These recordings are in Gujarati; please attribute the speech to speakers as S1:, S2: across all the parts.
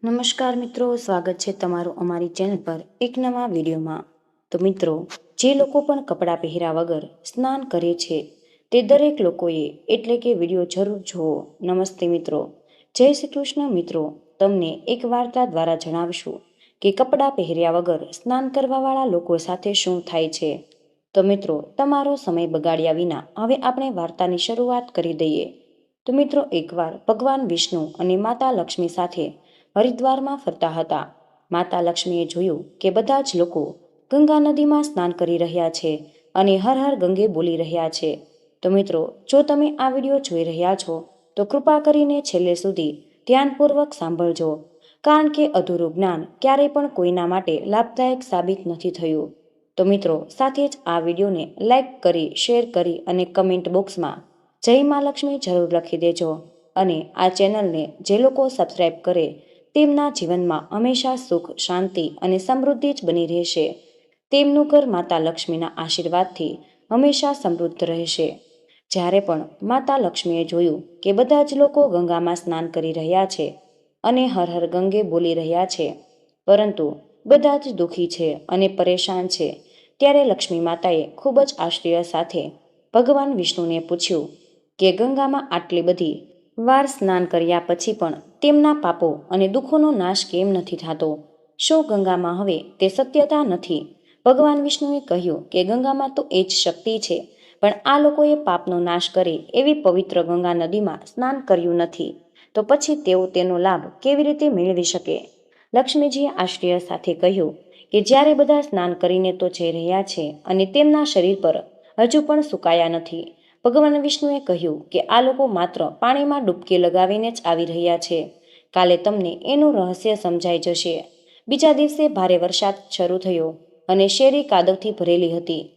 S1: નમસ્કાર મિત્રો, સ્વાગત છે તમારું અમારી ચેનલ પર એક નવા વિડીયોમાં। તો મિત્રો, જે લોકો પણ કપડાં પહેર્યા વગર સ્નાન કરે છે તે દરેક લોકોએ એટલે કે વિડીયો જરૂર જુઓ। નમસ્તે મિત્રો, જય શ્રી કૃષ્ણ। મિત્રો, તમને એક વાર્તા દ્વારા જણાવશું કે કપડાં પહેર્યા વગર સ્નાન કરવાવાળા લોકો સાથે શું થાય છે। તો મિત્રો, તમારો સમય બગાડ્યા વિના હવે આપણે વાર્તાની શરૂઆત કરી દઈએ। તો મિત્રો, એકવાર ભગવાન વિષ્ણુ અને માતા લક્ષ્મી સાથે હરિદ્વારમાં ફરતા હતા। માતા લક્ષ્મીએ જોયું કે બધા જ લોકો ગંગા નદીમાં સ્નાન કરી રહ્યા છે અને હર હર ગંગે બોલી રહ્યા છે। તો મિત્રો, જો તમે આ વિડીયો જોઈ રહ્યા છો તો કૃપા કરીને છેલ્લે સુધી ધ્યાનપૂર્વક સાંભળજો, કારણ કે અધૂરું જ્ઞાન ક્યારેય પણ કોઈના માટે લાભદાયક સાબિત નથી થયું। તો મિત્રો, સાથે જ આ વિડીયોને લાઈક કરી, શેર કરી અને કમેન્ટ બોક્સમાં જય મા લક્ષ્મી જરૂર લખી દેજો। અને આ ચેનલને જે લોકો સબસ્ક્રાઈબ કરે તેમના જીવનમાં હંમેશા સુખ, શાંતિ અને સમૃદ્ધિ જ બની રહેશે। તેમનું ઘર માતા લક્ષ્મીના આશીર્વાદથી હંમેશા સમૃદ્ધ રહેશે। જ્યારે પણ માતા લક્ષ્મીએ જોયું કે બધા જ લોકો ગંગામાં સ્નાન કરી રહ્યા છે અને હર હર ગંગે બોલી રહ્યા છે, પરંતુ બધા જ દુઃખી છે અને પરેશાન છે, ત્યારે લક્ષ્મી માતાએ ખૂબ જ આશ્ચર્ય સાથે ભગવાન વિષ્ણુને પૂછ્યું કે ગંગામાં આટલી બધી વાર સ્નાન કર્યા પછી પણ તેમના પાપો અને દુઃખોનો નાશ કેમ નથી થતો? શું ગંગામાં હવે તે સત્યતા નથી? ભગવાન વિષ્ણુએ કહ્યું કે ગંગામાં તો એ જ શક્તિ છે, પણ આ લોકોએ પાપનો નાશ કરે એવી પવિત્ર ગંગા નદીમાં સ્નાન કર્યું નથી, તો પછી તેઓ તેનો લાભ કેવી રીતે મેળવી શકે? લક્ષ્મીજીએ આશ્ચર્ય સાથે કહ્યું કે જ્યારે બધા સ્નાન કરીને તો જઈ રહ્યા છે અને તેમના શરીર પર હજુ પણ સુકાયા નથી। ભગવાન વિષ્ણુએ કહ્યું કે આ લોકો માત્ર પાણીમાં ડૂબકી લગાવીને જ આવી રહ્યા છે। કાલે તમને એનું રહસ્ય સમજાઈ જશે। બીજા દિવસે ભારે વરસાદ શરૂ થયો અને શેરી કાદવથી ભરેલી હતી।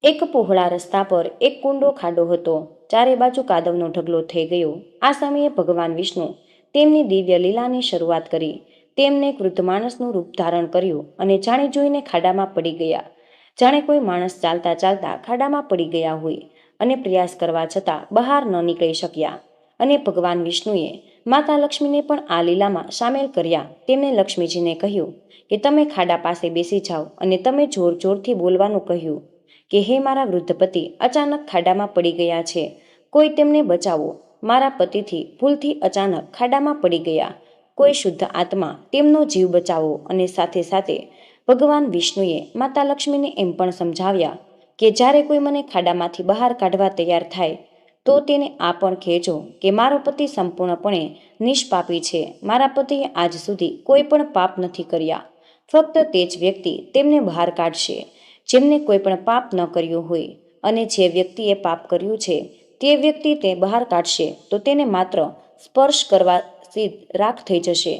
S1: એક પહોળા રસ્તા પર એક કુંડો ખાડો હતો, ચારે બાજુ કાદવનો ઢગલો થઈ ગયો। આ સમયે ભગવાન વિષ્ણુ તેમની દિવ્ય લીલાની શરૂઆત કરી। તેમને એક વૃદ્ધ માણસનું રૂપ ધારણ કર્યું અને જાણી જોઈને ખાડામાં પડી ગયા, જાણે કોઈ માણસ ચાલતા ચાલતા ખાડામાં પડી ગયા હોય અને પ્રયાસ કરવા છતાં બહાર ન નીકળી શક્યા। અને ભગવાન વિષ્ણુએ માતા લક્ષ્મીને પણ આ લીલામાં સામેલ કર્યા। તેમણે લક્ષ્મીજીને કહ્યું કે તમે ખાડા પાસે બેસી જાઓ અને તમે જોર જોરથી બોલવાનું કહ્યું કે હે મારા વૃદ્ધ પતિ અચાનક ખાડામાં પડી ગયા છે, કોઈ તેમને બચાવો। મારા પતિથી ભૂલથી અચાનક ખાડામાં પડી ગયા, કોઈ શુદ્ધ આત્મા તેમનો જીવ બચાવો। અને સાથે સાથે ભગવાન વિષ્ણુએ માતા લક્ષ્મીને એમ પણ સમજાવ્યા કે જ્યારે કોઈ મને ખાડામાંથી બહાર કાઢવા તૈયાર થાય તો તેને આ પણ કહેજો કે મારો પતિ સંપૂર્ણપણે નિષ્પાપી છે। મારા પતિએ આજ સુધી કોઈ પણ પાપ નથી કર્યા, ફક્ત તે જ વ્યક્તિ તેમને બહાર કાઢશે જેમને કોઈ પણ પાપ ન કર્યું હોય, અને જે વ્યક્તિએ પાપ કર્યું છે તે વ્યક્તિ તે બહાર કાઢશે તો તેને માત્ર સ્પર્શ કરવાથી રાખ થઈ જશે।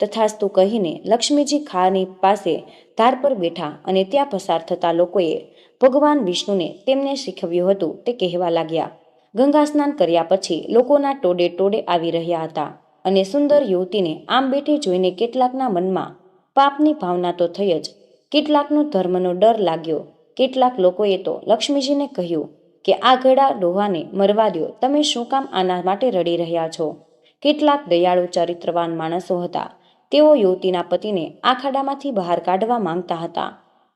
S1: તથાસ્તુ કહીને લક્ષ્મીજી ખાની પાસે ધાર પર બેઠા અને ત્યાં પસાર થતા લોકોએ ભગવાન વિષ્ણુને તેમને શીખવ્યું હતું તે કહેવા લાગ્યા। ગંગા સ્નાન કર્યા પછી લોકોના ટોળે ટોળે આવી રહ્યા હતા અને સુંદર યુવતીને આમ બેઠી જોઈને કેટલાકના મનમાં પાપની ભાવના તો થઈ જ, કેટલાકનો ધર્મનો ડર લાગ્યો। કેટલાક લોકોએ તો લક્ષ્મીજીને કહ્યું કે આ ઘરડા ડોહાને મરવા દો, તમે શું કામ આના માટે રડી રહ્યા છો? કેટલાક દયાળુ ચરિત્રવાન માણસો હતા, તેઓ યુવતીના પતિને આ ખાડામાંથી બહાર કાઢવા માંગતા હતા,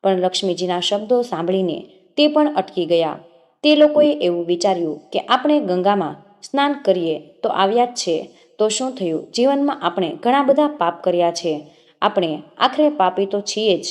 S1: પણ લક્ષ્મીજીના શબ્દો સાંભળીને તે પણ અટકી ગયા। તે લોકોએ એવું વિચાર્યું કે આપણે ગંગામાં સ્નાન કરીએ તો આવ્યા જ છે, તો શું થયું? જીવનમાં આપણે ઘણા બધા પાપ કર્યા છે, આપણે આખરે પાપી તો છીએ જ,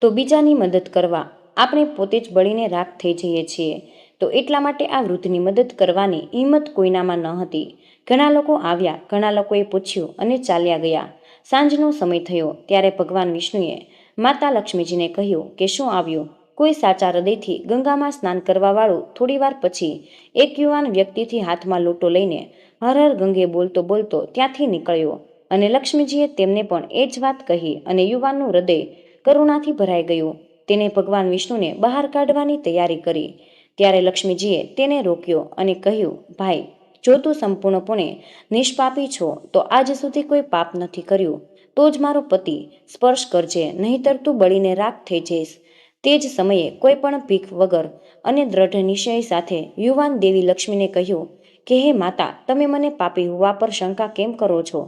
S1: તો બીજાની મદદ કરવા આપણે પોતે જ બળીને રાખ થઈ જઈએ છીએ। તો એટલા માટે આ વૃદ્ધની મદદ કરવાની હિંમત કોઈનામાં ન હતી। ઘણા લોકો આવ્યા, ઘણા લોકોએ પૂછ્યું અને ચાલ્યા ગયા। સાંજનો સમય થયો ત્યારે ભગવાન વિષ્ણુએ માતા લક્ષ્મીજીને કહ્યું કે શું આવ્યું? કોઈ સાચા હૃદયથી ગંગામાં સ્નાન કરવાવાળું થોડીવાર પછી એક યુવાન વ્યક્તિથી હાથમાં લોટો લઈને હર હર ગંગે બોલતો બોલતો ત્યાંથી નીકળ્યો, અને લક્ષ્મીજીએ તેમને પણ એ જ વાત કહી અને યુવાનનું હૃદય કરુણાથી ભરાઈ ગયું। તેને ભગવાન વિષ્ણુને બહાર કાઢવાની તૈયારી કરી, ત્યારે લક્ષ્મીજીએ તેને રોક્યો અને કહ્યું, ભાઈ, જો તું સંપૂર્ણપણે નિષ્પાપી છો તો આજ સુધી કોઈ પાપ નથી કર્યું તો જ મારો પતિ સ્પર્શ કરજે, નહીંતર તું બળીને રાખ થઈ જઈશ। તે જ સમયે કોઈ પણ ભીખ વગર અને દ્રઢ નિશ્ચય સાથે યુવાન દેવી લક્ષ્મીને કહ્યું કે હે માતા, તમે મને પાપી હોવા પર શંકા કેમ કરો છો?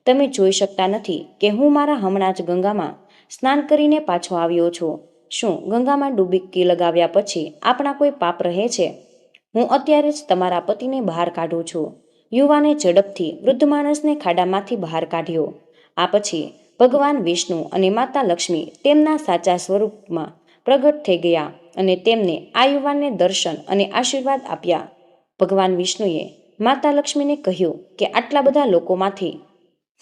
S1: તમે જોઈ શકતા નથી કે હું મારા હમણાં જ ગંગામાં સ્નાન કરીને પાછો આવ્યો છું. શું ગંગામાં ડૂબકી લગાવ્યા પછી આપણા કોઈ પાપ રહે છે? હું અત્યારે જ તમારા પતિને બહાર કાઢું છું. યુવાને ઝડપથી વૃદ્ધ માણસને ખાડામાંથી બહાર કાઢ્યો. આ પછી ભગવાન વિષ્ણુ અને માતા લક્ષ્મી તેમના સાચા સ્વરૂપમાં પ્રગટ થઈ ગયા અને તેમને આ યુવાનને દર્શન અને આશીર્વાદ આપ્યા. ભગવાન વિષ્ણુએ માતા લક્ષ્મીને કહ્યું કે આટલા બધા લોકોમાંથી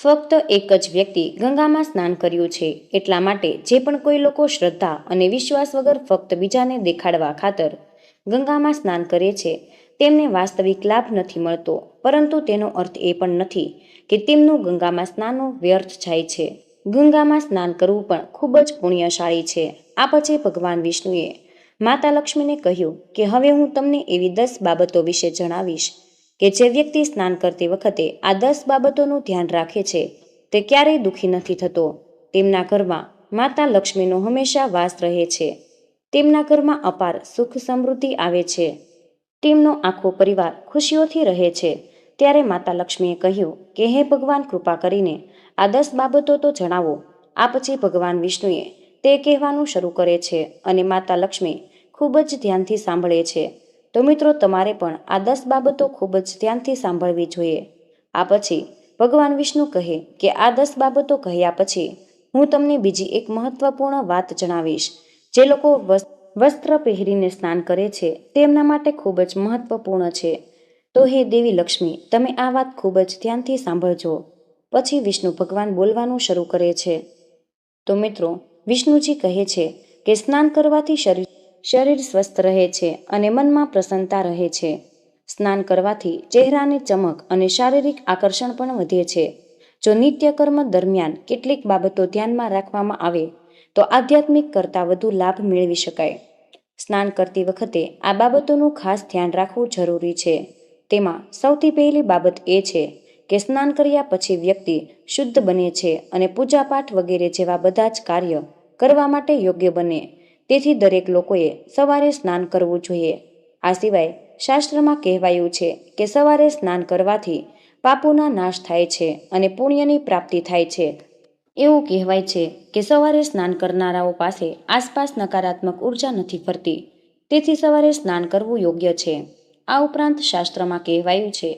S1: ફક્ત એક જ વ્યક્તિ ગંગામાં સ્નાન કર્યું છે, એટલા માટે જે પણ કોઈ લોકો શ્રદ્ધા અને વિશ્વાસ વગર ફક્ત બીજાને દેખાડવા ખાતર ગંગામાં સ્નાન કરે છે તેમને વાસ્તવિક લાભ નથી મળતો, પરંતુ તેનો અર્થ એ પણ નથી કે તેમનું ગંગામાં સ્નાનો વ્યર્થ જાય છે. ગંગામાં સ્નાન કરવું પણ ખૂબ જ પુણ્યશાળી છે. આ પછી ભગવાન વિષ્ણુએ માતા લક્ષ્મીને કહ્યું કે હવે હું તમને એવી 10 બાબતો વિશે જણાવીશ કે જે વ્યક્તિ સ્નાન કરતી વખતે આ 10 બાબતોનું ધ્યાન રાખે છે તે ક્યારેય દુઃખી નથી થતો. તેમના ઘરમાં માતા લક્ષ્મીનો હંમેશા વાસ રહે છે. તેમના ઘરમાં અપાર સુખ સમૃદ્ધિ આવે છે. તેમનો આખો પરિવાર ખુશીઓથી રહે છે. ત્યારે માતા લક્ષ્મીએ કહ્યું કે હે ભગવાન, કૃપા કરીને આ 10 બાબતો તો જણાવો. આ પછી ભગવાન વિષ્ણુએ તે કહેવાનું શરૂ કરે છે અને માતા લક્ષ્મી ખૂબ જ ધ્યાનથી સાંભળે છે. તો મિત્રો, તમારે પણ આ 10 બાબતો ખૂબ જ ધ્યાનથી સાંભળવી જોઈએ. આ પછી ભગવાન વિષ્ણુ કહે કે આ 10 બાબતો કહ્યા પછી હું તમને બીજી એક મહત્વપૂર્ણ વાત જણાવીશ. જે લોકો વસ્ત્ર પહેરીને સ્નાન કરે છે તેમના માટે ખૂબ જ મહત્વપૂર્ણ છે. તો હે દેવી લક્ષ્મી, તમે આ વાત ખૂબ જ ધ્યાનથી સાંભળજો. પછી વિષ્ણુ ભગવાન બોલવાનું શરૂ કરે છે. તો મિત્રો, વિષ્ણુજી કહે છે કે સ્નાન કરવાથી શરીર સ્વસ્થ રહે છે અને મનમાં પ્રસન્નતા રહે છે. સ્નાન કરવાથી ચહેરાની ચમક અને શારીરિક આકર્ષણ પણ વધે છે. જો નિત્યકર્મ દરમિયાન કેટલીક બાબતો ધ્યાનમાં રાખવામાં આવે તો આધ્યાત્મિક કરતાં વધુ લાભ મેળવી શકાય. સ્નાન કરતી વખતે આ બાબતોનું ખાસ ધ્યાન રાખવું જરૂરી છે. તેમાં સૌથી પહેલી બાબત એ છે કે સ્નાન કર્યા પછી વ્યક્તિ શુદ્ધ બને છે અને પૂજાપાઠ વગેરે જેવા બધા જ કાર્ય કરવા માટે યોગ્ય બને. તેથી દરેક લોકોએ સવારે સ્નાન કરવું જોઈએ. આ સિવાય શાસ્ત્રમાં કહેવાયું છે કે સવારે સ્નાન કરવાથી પાપોના નાશ થાય છે અને પુણ્યની પ્રાપ્તિ થાય છે. એવું કહેવાય છે કે સવારે સ્નાન કરનારાઓ પાસે આસપાસ નકારાત્મક ઉર્જા નથી ફરતી, તેથી સવારે સ્નાન કરવું યોગ્ય છે. આ ઉપરાંત શાસ્ત્રમાં કહેવાયું છે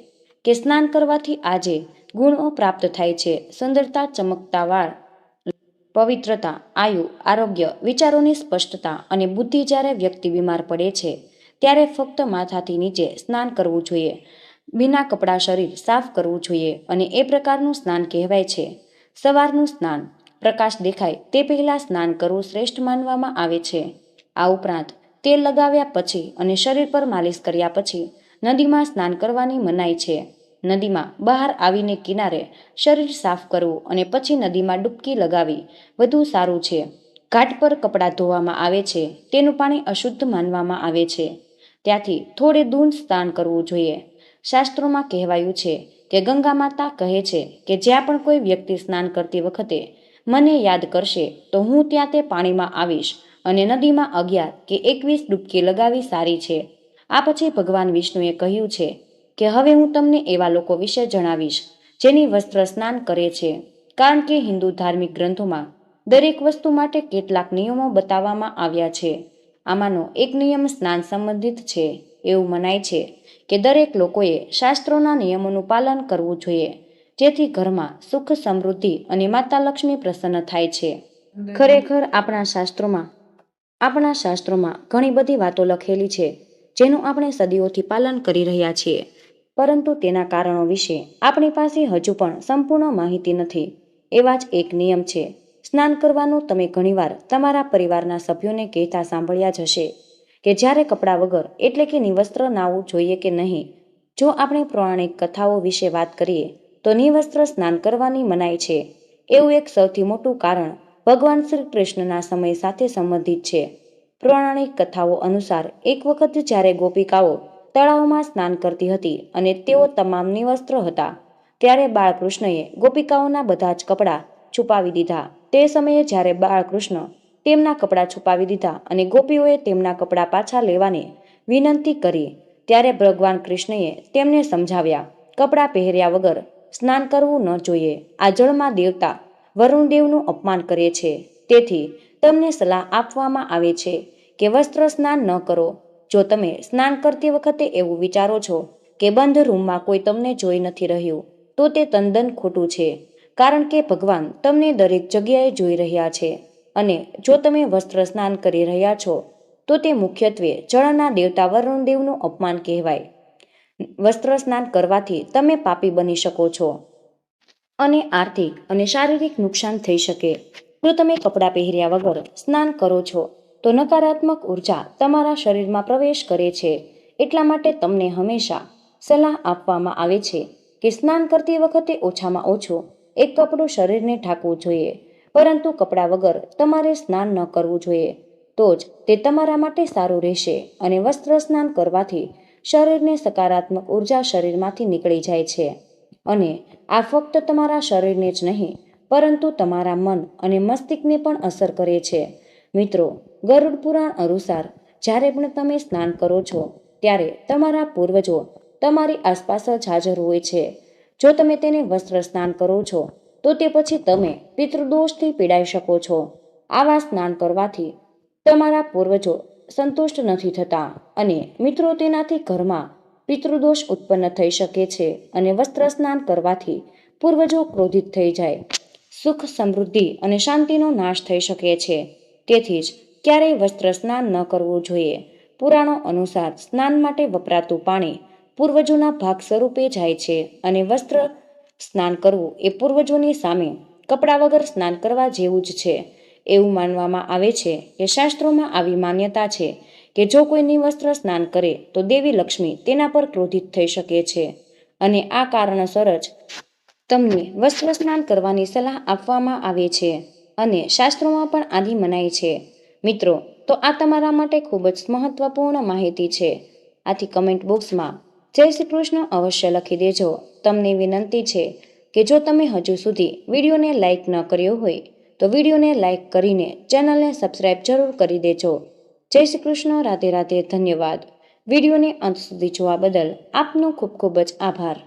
S1: કે સ્નાન કરવાથી આજે ગુણો પ્રાપ્ત થાય છે: સુંદરતા, ચમકતા વાળ, પવિત્રતા, આયુ, આરોગ્ય, વિચારોની સ્પષ્ટતા અને બુદ્ધિ. જ્યારે વ્યક્તિ બીમાર પડે છે ત્યારે ફક્ત માથાથી નીચે સ્નાન કરવું જોઈએ. બીના કપડાં શરીર સાફ કરવું જોઈએ અને એ પ્રકારનું સ્નાન કહેવાય છે. સવારનું સ્નાન પ્રકાશ દેખાય તે પહેલાં સ્નાન કરવું શ્રેષ્ઠ માનવામાં આવે છે. આ ઉપરાંત તેલ લગાવ્યા પછી અને શરીર પર માલિશ કર્યા પછી નદીમાં સ્નાન કરવાની મનાઈ છે. નદીમાં બહાર આવીને કિનારે શરીર સાફ કરવું અને પછી નદીમાં ડૂબકી લગાવી વધુ સારું છે. ઘાટ પર કપડાં ધોવામાં આવે છે તેનું પાણી અશુદ્ધ માનવામાં આવે છે, ત્યાંથી થોડે દૂર સ્નાન કરવું જોઈએ. શાસ્ત્રોમાં કહેવાયું છે કે ગંગા માતા કહે છે કે જ્યાં પણ કોઈ વ્યક્તિ સ્નાન કરતી વખતે મને યાદ કરશે તો હું ત્યાં તે પાણીમાં આવીશ અને નદીમાં 11 કે 21 ડૂબકી લગાવી સારી છે. આ પછી ભગવાન વિષ્ણુએ કહ્યું છે કે હવે હું તમને એવા લોકો વિશે જણાવીશ જેની વસ્ત્ર સ્નાન કરે છે, કારણ કે હિન્દુ ધાર્મિક ગ્રંથોમાં દરેક વસ્તુ માટે કેટલાક નિયમો બતાવવામાં આવ્યા છે. આમાંનો એક નિયમ સ્નાન સંબંધિત છે. એવું મનાય છે કે દરેક લોકોએ શાસ્ત્રોના નિયમોનું પાલન કરવું જોઈએ, જેથી ઘરમાં સુખ, સમૃદ્ધિ અને માતા લક્ષ્મી પ્રસન્ન થાય છે. ખરેખર આપણા શાસ્ત્રોમાં ઘણી બધી વાતો લખેલી છે જેનું આપણે સદીઓથી પાલન કરી રહ્યા છીએ, પરંતુ તેના કારણો વિશે આપણી પાસે હજુ પણ સંપૂર્ણ માહિતી નથી. એવા જ એક નિયમ છે સ્નાન કરવાનું. તમે ઘણીવાર તમારા પરિવારના સભ્યોને કહેતા સાંભળ્યા જ હશે કે જ્યારે કપડાં વગર એટલે કે નિવસ્ત્ર નાહવું જોઈએ કે નહીં. જો આપણે પૌરાણિક કથાઓ વિશે વાત કરીએ તો નિવસ્ત્ર સ્નાન કરવાની મનાઈ છે. એવું એક સૌથી મોટું કારણ ભગવાન શ્રી કૃષ્ણના સમય સાથે સંબંધિત છે. પૌરાણિક કથાઓ અનુસાર એક વખત જ્યારે ગોપિકાઓ તળાવમાં સ્નાન કરતી હતી અને તેઓ તમામ નિવસ્ત્ર હતા, ત્યારે બાળકૃષ્ણએ ગોપિકાઓના બધા જ કપડાં છુપાવી દીધા. તે સમયે જ્યારે બાળકૃષ્ણ તેમના કપડાં છુપાવી દીધા અને ગોપીઓએ તેમના કપડાં પાછા લેવાની વિનંતી કરી, ત્યારે ભગવાન કૃષ્ણએ તેમને સમજાવ્યા, કપડાં પહેર્યા વગર સ્નાન કરવું ન જોઈએ. આ જળમાં દેવતા વરુણદેવનું અપમાન કરે છે. તેથી તમને સલાહ આપવામાં આવે છે કે વસ્ત્ર સ્નાન ન કરો. જો તમે સ્નાન કરતી વખતે એવું વિચારો છો કે બંધ રૂમમાં કોઈ તમને જોઈ નથી રહ્યું, તો તે તદ્દન ખોટું છે, કારણ કે ભગવાન તમને દરેક જગ્યાએ જોઈ રહ્યા છે. અને જો તમે વસ્ત્ર સ્નાન કરી રહ્યા છો, તો તે મુખ્યત્વે જળના દેવતા વરુણદેવનું અપમાન કહેવાય. વસ્ત્ર સ્નાન કરવાથી તમે પાપી બની શકો છો અને આર્થિક અને શારીરિક નુકસાન થઈ શકે. જો તમે કપડાં પહેર્યા વગર સ્નાન કરો છો, તો નકારાત્મક ઉર્જા તમારા શરીરમાં પ્રવેશ કરે છે. એટલા માટે તમને હંમેશા સલાહ આપવામાં આવે છે કે સ્નાન કરતી વખતે ઓછામાં ઓછું એક કપડું શરીરને ઢાંકવું જોઈએ, પરંતુ કપડાં વગર તમારે સ્નાન ન કરવું જોઈએ. તો જ તે તમારા માટે સારું રહેશે. અને વસ્ત્ર સ્નાન કરવાથી શરીરને સકારાત્મક ઉર્જા શરીરમાંથી નીકળી જાય છે. અને આ ફક્ત તમારા શરીરને જ નહીં, પરંતુ તમારા મન અને મસ્તિષ્કને પણ અસર કરે છે. મિત્રો, ગરુડ પુરાણ અનુસાર જ્યારે પણ તમે સ્નાન કરો છો, ત્યારે તમારા પૂર્વજો તમારી આસપાસ જ હાજર હોય છે. જો તમે તેને વસ્ત્ર સ્નાન કરો છો, તો તે પછી તમે પિતૃદોષથી પીડાઈ શકો છો. આવા સ્નાન કરવાથી તમારા પૂર્વજો સંતુષ્ટ નથી થતા અને મિત્રો તેનાથી ઘરમાં પિતૃદોષ ઉત્પન્ન થઈ શકે છે. અને વસ્ત્ર સ્નાન કરવાથી પૂર્વજો ક્રોધિત થઈ જાય, સુખ, સમૃદ્ધિ અને શાંતિનો નાશ થઈ શકે છે. તેથી જ ક્યારેય વસ્ત્ર સ્નાન ન કરવું જોઈએ. પુરાણો અનુસાર સ્નાન માટે વપરાતું પાણી પૂર્વજોના ભાગ સ્વરૂપે જાય છે, અને વસ્ત્ર સ્નાન કરવું એ પૂર્વજોની સામે કપડાં વગર સ્નાન કરવા જેવું જ છે. એવું માનવામાં આવે છે કે શાસ્ત્રોમાં આવી માન્યતા છે કે જો કોઈ નિવસ્ત્ર સ્નાન કરે તો દેવી લક્ષ્મી તેના પર ક્રોધિત થઈ શકે છે. અને આ કારણસર જ તમને વસ્ત્ર સ્નાન કરવાની સલાહ આપવામાં આવે છે. અને શાસ્ત્રોમાં પણ આની મનાઈ છે. મિત્રો, તો આ તમારા માટે ખૂબ જ મહત્વપૂર્ણ માહિતી છે. આથી કમેન્ટ બોક્સમાં જય શ્રી કૃષ્ણ અવશ્ય લખી દેજો. તમને વિનંતી છે કે જો તમે હજુ સુધી વિડીયોને લાઇક ન કર્યો હોય, તો વિડીયોને લાઇક કરીને ચેનલને સબસ્ક્રાઇબ જરૂર કરી દેજો. જય શ્રી કૃષ્ણ. રાધે રાધે. ધન્યવાદ. વિડીયોને અંત સુધી જોવા બદલ આપનો ખૂબ ખૂબ જ આભાર.